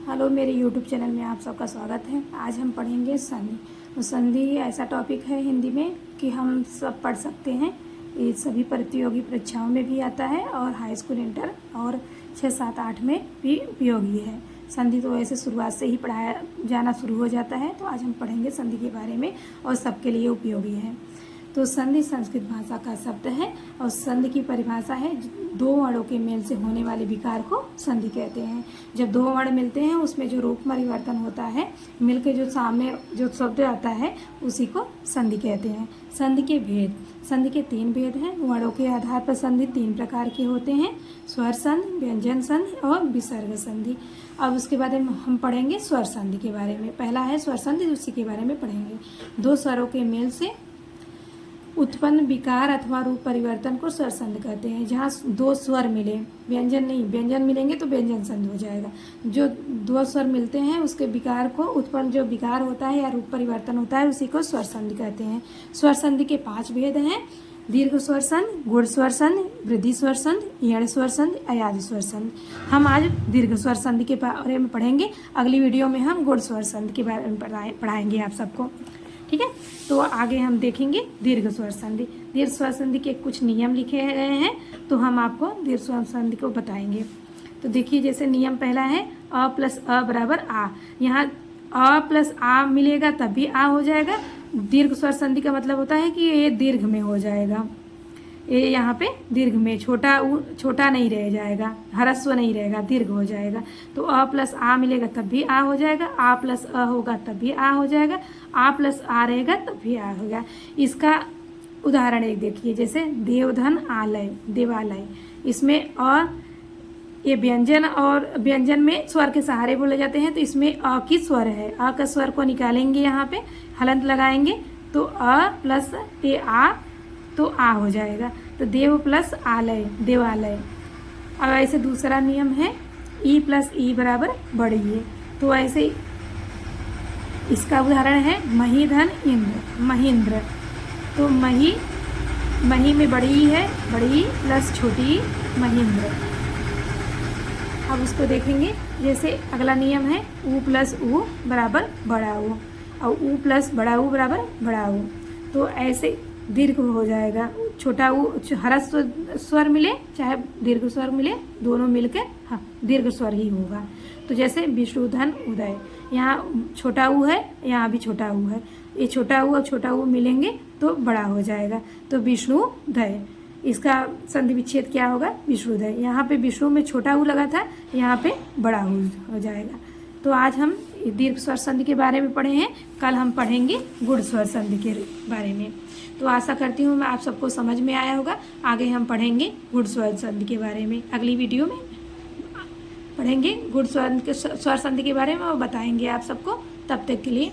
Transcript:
Hello, मेरे YouTube channel में आप सबका स्वागत है। आज हम पढ़ेंगे संधि। तो संधि ऐसा टॉपिक है हिंदी में कि हम सब पढ़ सकते हैं। ये सभी प्रतियोगी परीक्षाओं में भी आता है और हाई स्कूल, इंटर और 6, 7, 8 में भी उपयोगी है। संधि तो ऐसे शुरुआत से ही पढ़ाया जाना शुरू हो जाता है। तो आज हम पढ़ेंगे संधि के बारे में और सबके लिए उपयोगी है। तो संधि संस्कृत भाषा का शब्द है और संधि की परिभाषा है दो वर्णों के मेल से होने वाले विकार को संधि कहते हैं। जब दो वर्ण मिलते हैं उसमें जो रूप परिवर्तन होता है, मिलकर जो सामने जो शब्द आता है उसी को संधि कहते हैं। संधि के भेद, संधि के 3 भेद हैं। वर्णों के आधार पर संधि 3 प्रकार के होते हैं: स्वर संधि, व्यंजन संधि और विसर्ग संधि। अब उसके बाद हम पढ़ेंगे स्वर संधि के बारे में। पहला है स्वर संधि, उसी के बारे में पढ़ेंगे। दो स्वरों के मेल से उत्पन्न विकार अथवा रूप परिवर्तन को स्वर संधि कहते हैं। जहाँ दो स्वर मिले, व्यंजन नहीं, व्यंजन मिलेंगे तो व्यंजन संधि हो जाएगा। जो दो स्वर मिलते हैं उसके विकार को उत्पन्न जो विकार होता है या रूप परिवर्तन होता है उसी को स्वर संधि कहते हैं। स्वर संधि के 5 भेद हैं: दीर्घ स्वर संधि, गुण स्वर संधि, वृद्धि स्वर संधि, यण स्वर संधि, अयादि स्वर संधि। हम आज दीर्घ स्वर संधि के बारे में पढ़ेंगे। अगली वीडियो में हम गुण स्वर संधि के बारे में पढ़ाएंगे आप सबको, ठीक है। तो आगे हम देखेंगे दीर्घ स्वर संधि। दीर्घ स्वर संधि के कुछ नियम लिखे गए हैं, तो हम आपको दीर्घ स्वर संधि को बताएंगे। तो देखिए, जैसे नियम पहला है अ प्लस अ बराबर आ। यहाँ अ प्लस आ मिलेगा तब भी आ हो जाएगा। दीर्घ स्वर संधि का मतलब होता है कि ये दीर्घ में हो जाएगा। ये यहाँ पे दीर्घ में, छोटा नहीं रह जाएगा, ह्रस्व नहीं रहेगा, दीर्घ हो जाएगा। तो अ प्लस आ मिलेगा तब भी आ हो जाएगा, आ प्लस अ होगा तब भी आ हो जाएगा, आ प्लस आ रहेगा तब भी आ होगा। इसका उदाहरण एक देखिए, जैसे देवधन आलय, देवालय। इसमें अ ये व्यंजन और व्यंजन में स्वर के सहारे बोले जाते हैं। तो इसमें अ की स्वर है, अ का स्वर को निकालेंगे, यहाँ पे हलंत लगाएंगे तो अ प्लस ये आ तो आ हो जाएगा। तो देव प्लस आलय, देवालय। अब ऐसे दूसरा नियम है ई प्लस ई बराबर बढ़िए। तो ऐसे इसका उदाहरण है महीधन इंद्र, महेंद्र। तो मही में बड़ी है, बड़ी प्लस छोटी, महेंद्र। अब उसको देखेंगे, जैसे अगला नियम है ऊ प्लस ऊ बराबर बड़ा ऊ और ऊ प्लस बड़ा ऊ बराबर बड़ा ऊ। तो ऐसे दीर्घ हो जाएगा। छोटा ऊ ह्रस्व स्वर मिले चाहे दीर्घ स्वर मिले, दोनों मिलकर दीर्घ स्वर ही होगा। तो जैसे विष्णुधन उदय, यहाँ छोटा ऊ है, यहाँ भी छोटा ऊ है। ये छोटा ऊ और छोटा ऊ मिलेंगे तो बड़ा हो जाएगा। तो विष्णुदय, इसका संधि विच्छेद क्या होगा? विष्णुदय। यहाँ पे विष्णु में छोटा ऊ लगा था, यहाँ पे बड़ा ऊ हो जाएगा। तो आज हम दीर्घ स्वर संधि के बारे में पढ़े हैं। कल हम पढ़ेंगे गुण स्वर संधि के बारे में। तो आशा करती हूँ मैं आप सबको समझ में आया होगा। आगे हम पढ़ेंगे गुण स्वर संधि के बारे में। अगली वीडियो में पढ़ेंगे गुण स्वर संधि के बारे में और बताएंगे आप सबको। तब तक के लिए